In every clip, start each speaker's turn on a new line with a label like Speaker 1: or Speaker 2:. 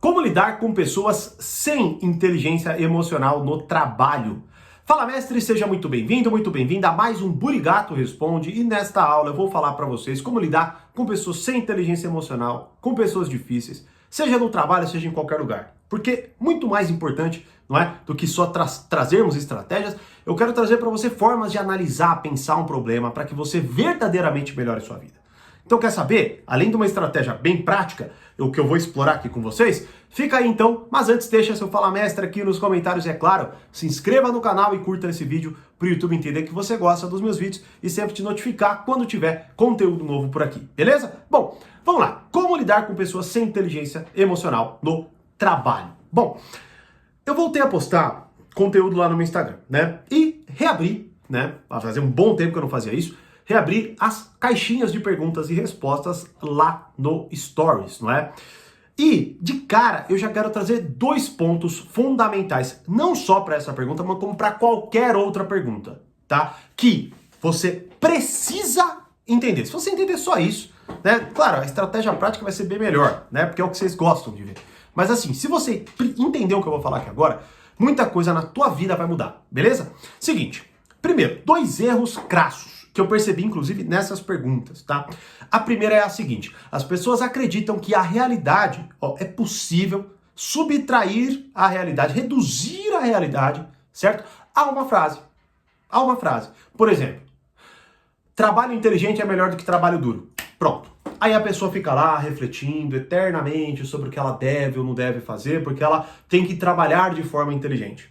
Speaker 1: Como lidar com pessoas sem inteligência emocional no trabalho? Fala, mestre, seja muito bem-vindo, muito bem-vinda a mais um Burigato Responde, e nesta aula eu vou falar para vocês como lidar com pessoas sem inteligência emocional, com pessoas difíceis, seja no trabalho, seja em qualquer lugar. Porque muito mais importante, não é, do que só trazermos estratégias, eu quero trazer para você formas de analisar, pensar um problema para que você verdadeiramente melhore sua vida. Então quer saber? Além de uma estratégia bem prática, o que eu vou explorar aqui com vocês, fica aí então, mas antes deixa seu Fala Mestre aqui nos comentários, é claro, se inscreva no canal e curta esse vídeo para o YouTube entender que você gosta dos meus vídeos e sempre te notificar quando tiver conteúdo novo por aqui, beleza? Bom, vamos lá, como lidar com pessoas sem inteligência emocional no trabalho? Bom, eu voltei a postar conteúdo lá no meu Instagram, né? E reabri, né? Fazia um bom tempo que eu não fazia isso, reabrir as caixinhas de perguntas e respostas lá no Stories, não é? E, de cara, eu já quero trazer dois pontos fundamentais, não só para essa pergunta, mas como para qualquer outra pergunta, tá? Que você precisa entender. Se você entender só isso, né? Claro, a estratégia prática vai ser bem melhor, né? Porque é o que vocês gostam de ver. Mas assim, se você entender o que eu vou falar aqui agora, muita coisa na tua vida vai mudar, beleza? Seguinte, primeiro, dois erros crassos que eu percebi, inclusive, nessas perguntas, tá? A primeira é a seguinte: as pessoas acreditam que a realidade, é possível subtrair a realidade, reduzir a realidade, certo? A uma frase. A uma frase. Por exemplo, trabalho inteligente é melhor do que trabalho duro. Pronto. Aí a pessoa fica lá refletindo eternamente sobre o que ela deve ou não deve fazer, porque ela tem que trabalhar de forma inteligente,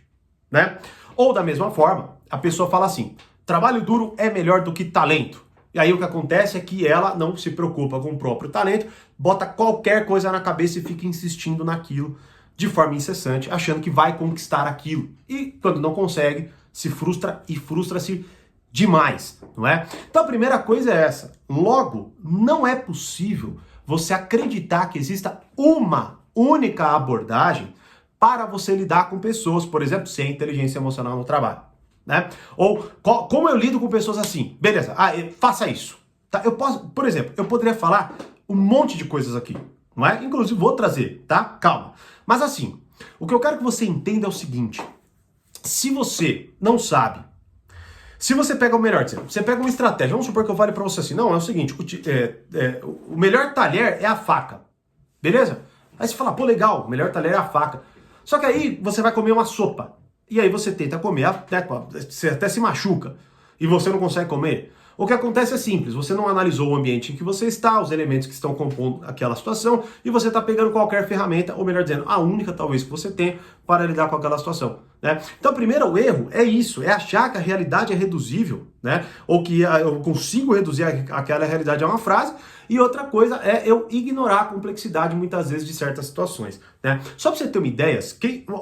Speaker 1: né? Ou da mesma forma, a pessoa fala assim: trabalho duro é melhor do que talento. E aí o que acontece é que ela não se preocupa com o próprio talento, bota qualquer coisa na cabeça e fica insistindo naquilo de forma incessante, achando que vai conquistar aquilo. E quando não consegue, se frustra e frustra-se demais, não é? Então a primeira coisa é essa. Logo, não é possível você acreditar que exista uma única abordagem para você lidar com pessoas, por exemplo, sem inteligência emocional no trabalho. Né? Ou como eu lido com pessoas assim? Beleza, faça isso. Tá? Eu posso, por exemplo, eu poderia falar um monte de coisas aqui, não é? Inclusive vou trazer, tá? Calma. Mas assim, o que eu quero que você entenda é o seguinte: se você não sabe, se você pega o melhor, você pega uma estratégia, vamos supor que eu fale pra você assim: não, é o seguinte, o melhor talher é a faca, beleza? Aí você fala, pô, legal, o melhor talher é a faca. Só que aí você vai comer uma sopa. E aí você tenta comer, você até se machuca e você não consegue comer. O que acontece é simples: você não analisou o ambiente em que você está, os elementos que estão compondo aquela situação, e você está pegando qualquer ferramenta, ou melhor dizendo, a única talvez que você tem para lidar com aquela situação, né? Então, primeiro, o erro é isso, é achar que a realidade é reduzível, né? Ou que eu consigo reduzir aquela realidade a uma frase. E outra coisa é eu ignorar a complexidade muitas vezes de certas situações, né? Só para você ter uma ideia,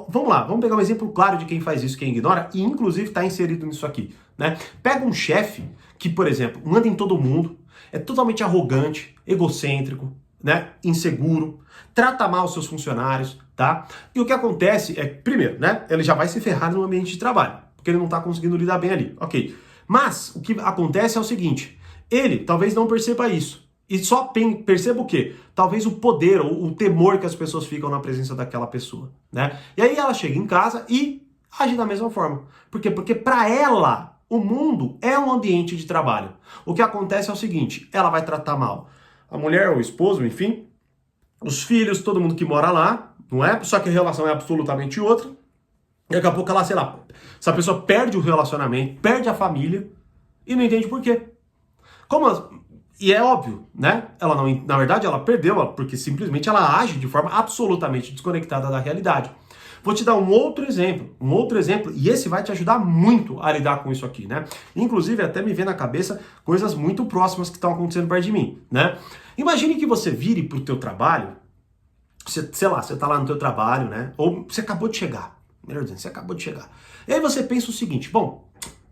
Speaker 1: vamos lá, vamos pegar um exemplo claro de quem faz isso, quem ignora, e inclusive está inserido nisso aqui, né? Pega um chefe que, por exemplo, manda em todo mundo, é totalmente arrogante, egocêntrico, né? Inseguro, trata mal os seus funcionários, tá? E o que acontece é, primeiro, né? Ele já vai se ferrar no ambiente de trabalho, porque ele não está conseguindo lidar bem ali, ok? Mas o que acontece é o seguinte: ele talvez não perceba isso. E só perceba o quê? Talvez o poder ou o temor que as pessoas ficam na presença daquela pessoa, né? E aí ela chega em casa e age da mesma forma. Por quê? Porque para ela, o mundo é um ambiente de trabalho. O que acontece é o seguinte: ela vai tratar mal a mulher, o esposo, enfim, os filhos, todo mundo que mora lá, não é? Só que a relação é absolutamente outra. Daqui a pouco ela, sei lá, essa pessoa perde o relacionamento, perde a família e não entende por quê. E é óbvio, né? Ela não, na verdade, ela perdeu, porque simplesmente ela age de forma absolutamente desconectada da realidade. Vou te dar um outro exemplo, e esse vai te ajudar muito a lidar com isso aqui, né? Inclusive, até me vem na cabeça coisas muito próximas que estão acontecendo perto de mim, né? Imagine que você vire pro teu trabalho, sei lá, você tá lá no teu trabalho, né? Ou você acabou de chegar, melhor dizendo, você acabou de chegar. E aí você pensa o seguinte: bom,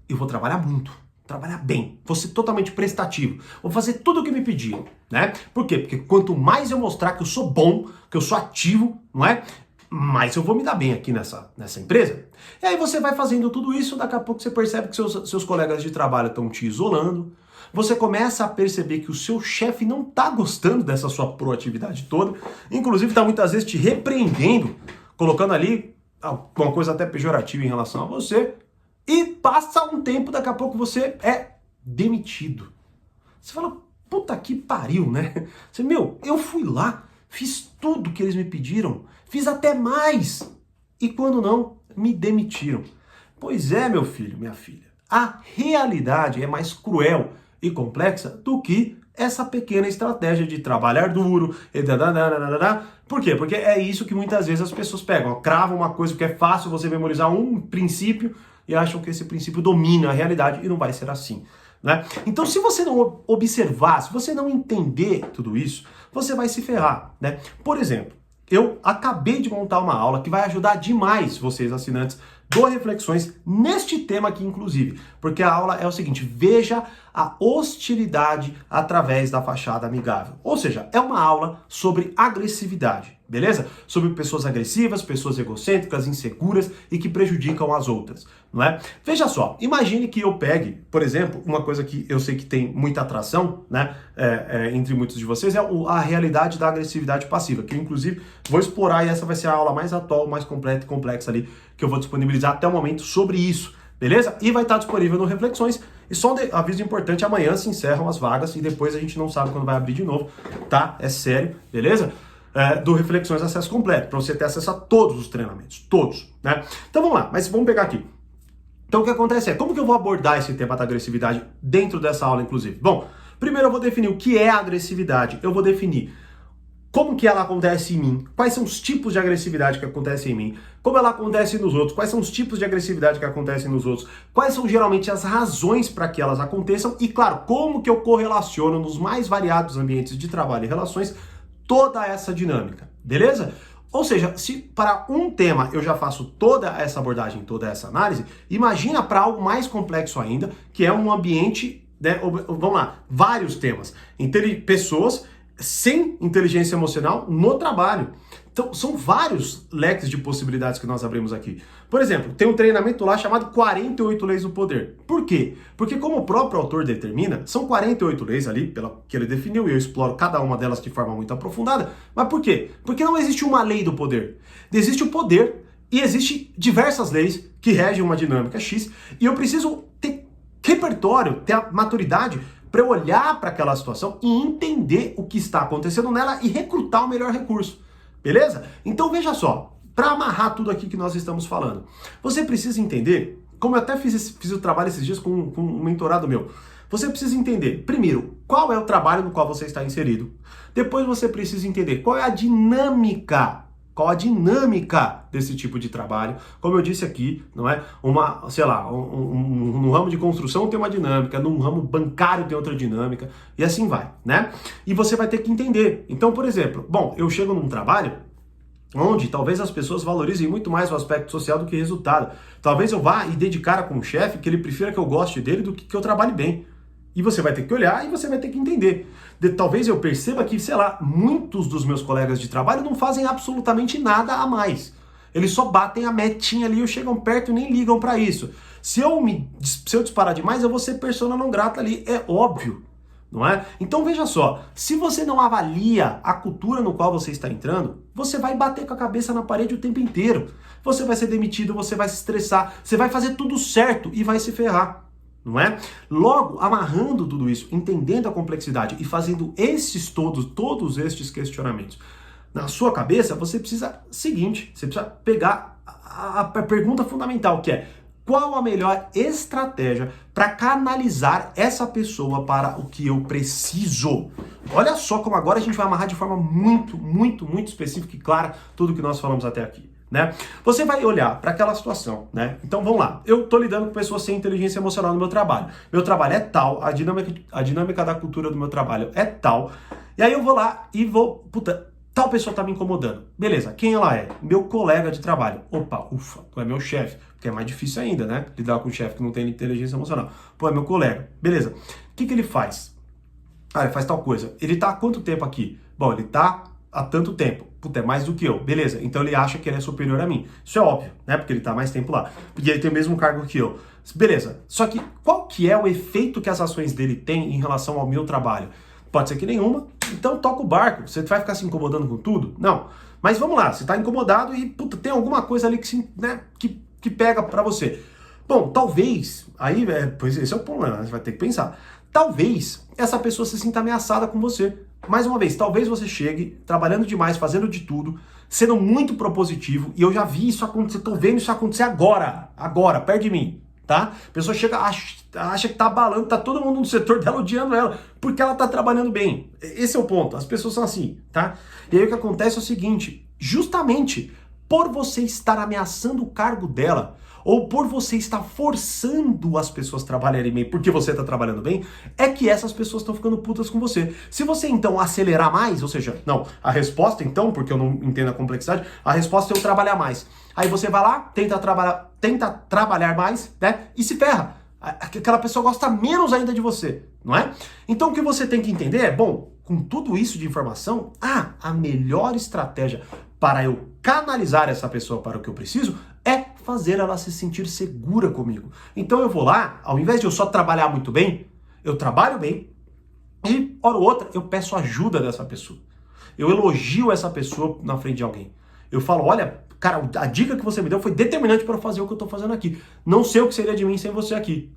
Speaker 1: eu vou trabalhar muito, trabalhar bem, vou ser totalmente prestativo, vou fazer tudo o que me pediram, né? Por quê? Porque quanto mais eu mostrar que eu sou bom, que eu sou ativo, não é? Mais eu vou me dar bem aqui nessa empresa. E aí você vai fazendo tudo isso, daqui a pouco você percebe que seus colegas de trabalho estão te isolando, você começa a perceber que o seu chefe não está gostando dessa sua proatividade toda, inclusive está muitas vezes te repreendendo, colocando ali alguma coisa até pejorativa em relação a você, e passa um tempo, daqui a pouco você é demitido. Você fala, puta que pariu, né? Você, eu fui lá, fiz tudo que eles me pediram, fiz até mais, e quando não, me demitiram. Pois é, meu filho, minha filha, a realidade é mais cruel e complexa do que essa pequena estratégia de trabalhar duro, e por quê? Porque é isso que muitas vezes as pessoas pegam, cravam uma coisa que é fácil você memorizar um princípio e acham que esse princípio domina a realidade e não vai ser assim, né? Então, se você não observar, se você não entender tudo isso, você vai se ferrar, né? Por exemplo, eu acabei de montar uma aula que vai ajudar demais vocês, assinantes do Reflexões, neste tema aqui, inclusive. Porque a aula é o seguinte, veja a hostilidade através da fachada amigável. Ou seja, é uma aula sobre agressividade, beleza? Sobre pessoas agressivas, pessoas egocêntricas, inseguras e que prejudicam as outras, não é? Veja só, imagine que eu pegue, por exemplo, uma coisa que eu sei que tem muita atração, né, entre muitos de vocês, é a realidade da agressividade passiva, que eu, inclusive, vou explorar e essa vai ser a aula mais atual, mais completa e complexa ali, que eu vou disponibilizar até o momento sobre isso, beleza? E vai estar disponível no Reflexões. E só um aviso importante, amanhã se encerram as vagas e depois a gente não sabe quando vai abrir de novo, tá? É sério, beleza? Do Reflexões Acesso Completo, para você ter acesso a todos os treinamentos, todos, né? Então vamos lá, mas vamos pegar aqui. Então o que acontece como que eu vou abordar esse tema da agressividade dentro dessa aula, inclusive? Bom, primeiro eu vou definir o que é a agressividade, eu vou definir como que ela acontece em mim, quais são os tipos de agressividade que acontecem em mim, como ela acontece nos outros, quais são os tipos de agressividade que acontecem nos outros, quais são geralmente as razões para que elas aconteçam e, claro, como que eu correlaciono nos mais variados ambientes de trabalho e relações toda essa dinâmica, beleza? Ou seja, se para um tema eu já faço toda essa abordagem, toda essa análise, imagina para algo mais complexo ainda, que é um ambiente, né, vamos lá, vários temas, pessoas sem inteligência emocional no trabalho. Então, são vários leques de possibilidades que nós abrimos aqui. Por exemplo, tem um treinamento lá chamado 48 Leis do Poder. Por quê? Porque como o próprio autor determina, são 48 leis ali, pela que ele definiu, e eu exploro cada uma delas de forma muito aprofundada. Mas por quê? Porque não existe uma lei do poder. Existe o poder e existe diversas leis que regem uma dinâmica X, e eu preciso ter repertório, ter a maturidade para eu olhar para aquela situação e entender o que está acontecendo nela e recrutar o melhor recurso, beleza? Então veja só, para amarrar tudo aqui que nós estamos falando, você precisa entender, como eu até fiz o trabalho esses dias com um mentorado meu, você precisa entender, primeiro, qual é o trabalho no qual você está inserido, depois você precisa entender qual é a dinâmica, desse tipo de trabalho. Como eu disse aqui, não é? No ramo de construção tem uma dinâmica, no ramo bancário tem outra dinâmica, e assim vai, né? E você vai ter que entender. Então, por exemplo, eu chego num trabalho onde talvez as pessoas valorizem muito mais o aspecto social do que resultado. Talvez eu vá e dê de cara com um chefe que ele prefira que eu goste dele do que eu trabalhe bem. E você vai ter que olhar e você vai ter que entender. Talvez eu perceba que, muitos dos meus colegas de trabalho não fazem absolutamente nada a mais. Eles só batem a metinha ali, chegam perto e nem ligam para isso. Se eu disparar demais, eu vou ser persona não grata ali, é óbvio, não é? Então veja só, se você não avalia a cultura no qual você está entrando, você vai bater com a cabeça na parede o tempo inteiro. Você vai ser demitido, você vai se estressar, você vai fazer tudo certo e vai se ferrar. Não é? Logo, amarrando tudo isso, entendendo a complexidade e fazendo todos estes questionamentos na sua cabeça, você precisa você precisa pegar a pergunta fundamental, que é: qual a melhor estratégia para canalizar essa pessoa para o que eu preciso? Olha só como agora a gente vai amarrar de forma muito, muito, muito específica e clara tudo que nós falamos até aqui. Né? Você vai olhar para aquela situação, né? Então vamos lá, eu tô lidando com pessoas sem inteligência emocional no meu trabalho. Meu trabalho é tal, a dinâmica da cultura do meu trabalho é tal. E aí eu vou lá e tal pessoa tá me incomodando. Beleza, quem ela é? Meu colega de trabalho. Opa, ufa, não é meu chefe, porque é mais difícil ainda, né? Lidar com um chefe que não tem inteligência emocional. Pô, é meu colega. Beleza. O que ele faz? Ele faz tal coisa. Ele tá há quanto tempo aqui? Bom, ele tá há tanto tempo. puta, é mais do que eu. Beleza, então ele acha que ele é superior a mim. Isso é óbvio, né? Porque ele tá mais tempo lá. Porque ele tem o mesmo cargo que eu. Beleza, só que qual que é o efeito que as ações dele têm em relação ao meu trabalho? Pode ser que nenhuma, então toca o barco. Você vai ficar se incomodando com tudo? Não. Mas vamos lá, você tá incomodado e, puta, tem alguma coisa ali que pega pra você. Bom, talvez, aí, pois esse é o problema, você vai ter que pensar. Talvez essa pessoa se sinta ameaçada com você. Mais uma vez, talvez você chegue trabalhando demais, fazendo de tudo, sendo muito propositivo, e eu já vi isso acontecer, tô vendo isso acontecer agora, perto de mim, tá? A pessoa chega, acha que tá abalando, tá todo mundo no setor dela odiando ela, porque ela tá trabalhando bem. Esse é o ponto, as pessoas são assim, tá? E aí o que acontece é o seguinte, justamente por você estar ameaçando o cargo dela, ou por você estar forçando as pessoas a trabalharem bem porque você está trabalhando bem, é que essas pessoas estão ficando putas com você. Se você então acelerar mais, ou seja, não, a resposta então, porque eu não entendo a complexidade, a resposta é eu trabalhar mais. Aí você vai lá, tenta trabalhar mais, né, e se ferra. Aquela pessoa gosta menos ainda de você, não é? Então o que você tem que entender é, bom, com tudo isso de informação, a melhor estratégia para eu canalizar essa pessoa para o que eu preciso é fazer ela se sentir segura comigo. Então eu vou lá, ao invés de eu só trabalhar muito bem, eu trabalho bem e, hora ou outra, eu peço ajuda dessa pessoa. Eu elogio essa pessoa na frente de alguém. Eu falo, olha, cara, a dica que você me deu foi determinante para eu fazer o que eu estou fazendo aqui. Não sei o que seria de mim sem você aqui.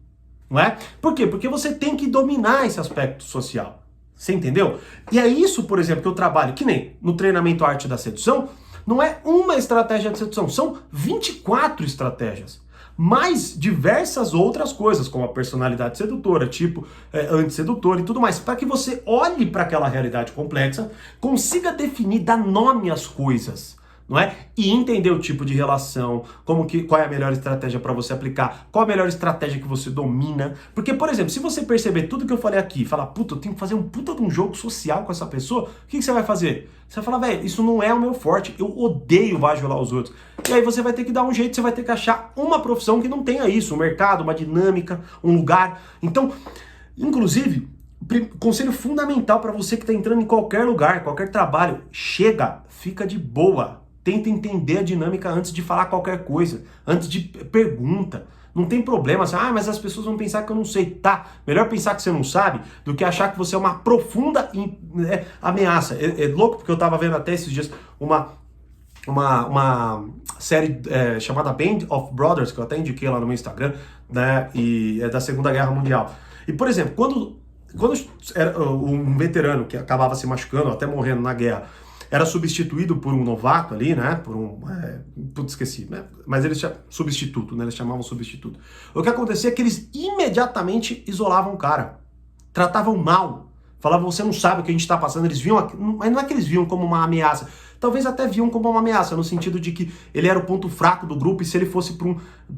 Speaker 1: Não é? Por quê? Porque você tem que dominar esse aspecto social. Você entendeu? E é isso, por exemplo, que eu trabalho, que nem no treinamento Arte da Sedução, não é uma estratégia de sedução, são 24 estratégias. Mais diversas outras coisas, como a personalidade sedutora, tipo antissedutor e tudo mais, para que você olhe para aquela realidade complexa, consiga definir, dar nome às coisas, não é? E entender o tipo de relação, qual é a melhor estratégia para você aplicar, qual a melhor estratégia que você domina. Porque, por exemplo, se você perceber tudo que eu falei aqui, falar, puta, eu tenho que fazer um puta de um jogo social com essa pessoa, o que você vai fazer? Você vai falar, velho, isso não é o meu forte, eu odeio bajular os outros. E aí você vai ter que dar um jeito, você vai ter que achar uma profissão que não tenha isso, um mercado, uma dinâmica, um lugar. Então, inclusive, conselho fundamental para você que está entrando em qualquer lugar, qualquer trabalho, chega, fica de boa. Tenta entender a dinâmica antes de falar qualquer coisa, antes de pergunta. Não tem problema, assim, mas as pessoas vão pensar que eu não sei. Tá, melhor pensar que você não sabe do que achar que você é uma profunda ameaça. É louco, porque eu tava vendo até esses dias uma série chamada Band of Brothers, que eu até indiquei lá no meu Instagram, né, e é da Segunda Guerra Mundial. E, por exemplo, quando era um veterano que acabava se machucando, até morrendo na guerra, era substituído por um novato ali, né, por um, putz, esqueci, né, mas eles substituto, né, eles chamavam substituto. O que acontecia é que eles imediatamente isolavam o cara, tratavam mal, falavam, você não sabe o que a gente tá passando, eles viam, mas não é que eles viam como uma ameaça, talvez até viam como uma ameaça, no sentido de que ele era o ponto fraco do grupo e se ele fosse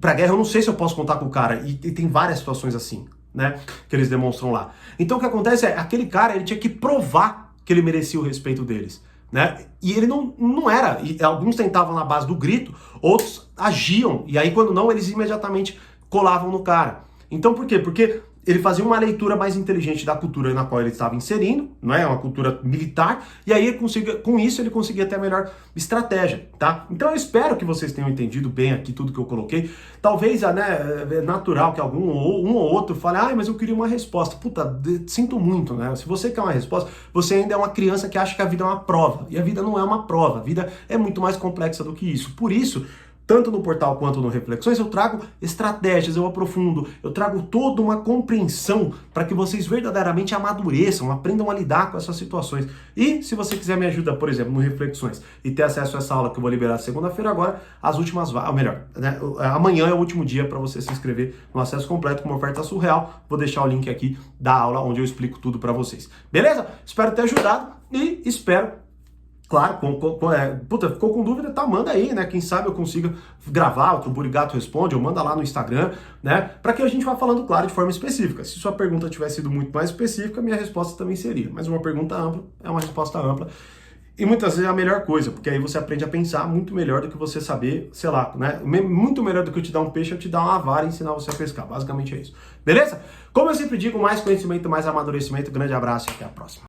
Speaker 1: pra guerra, eu não sei se eu posso contar com o cara, e tem várias situações assim, né, que eles demonstram lá. Então o que acontece é, aquele cara, ele tinha que provar que ele merecia o respeito deles. Né? E ele não era, e alguns tentavam na base do grito, outros agiam, e aí quando não, eles imediatamente colavam no cara. Então por quê? Porque ele fazia uma leitura mais inteligente da cultura na qual ele estava inserindo, não é? Uma cultura militar, e aí com isso ele conseguia ter a melhor estratégia, tá? Então eu espero que vocês tenham entendido bem aqui tudo que eu coloquei. Talvez, né, é natural que um ou outro fale, mas eu queria uma resposta. Puta, sinto muito, né? Se você quer uma resposta, você ainda é uma criança que acha que a vida é uma prova, e a vida não é uma prova, a vida é muito mais complexa do que isso. Por isso, tanto no portal quanto no Reflexões, eu trago estratégias, eu aprofundo, eu trago toda uma compreensão para que vocês verdadeiramente amadureçam, aprendam a lidar com essas situações. E se você quiser me ajudar, por exemplo, no Reflexões, e ter acesso a essa aula que eu vou liberar segunda-feira agora, as últimas, ou melhor, né, amanhã é o último dia para você se inscrever no acesso completo com uma oferta surreal. Vou deixar o link aqui da aula onde eu explico tudo para vocês. Beleza? Espero ter ajudado e espero. Claro, ficou com dúvida, tá, manda aí, né? Quem sabe eu consiga gravar outro Burigato Responde, ou manda lá no Instagram, né? Para que a gente vá falando, claro, de forma específica. Se sua pergunta tivesse sido muito mais específica, minha resposta também seria. Mas uma pergunta ampla é uma resposta ampla. E muitas vezes é a melhor coisa, porque aí você aprende a pensar muito melhor do que você saber, sei lá, né? Muito melhor do que eu te dar um peixe, eu te dar uma vara e ensinar você a pescar. Basicamente é isso. Beleza? Como eu sempre digo, mais conhecimento, mais amadurecimento. Grande abraço e até a próxima.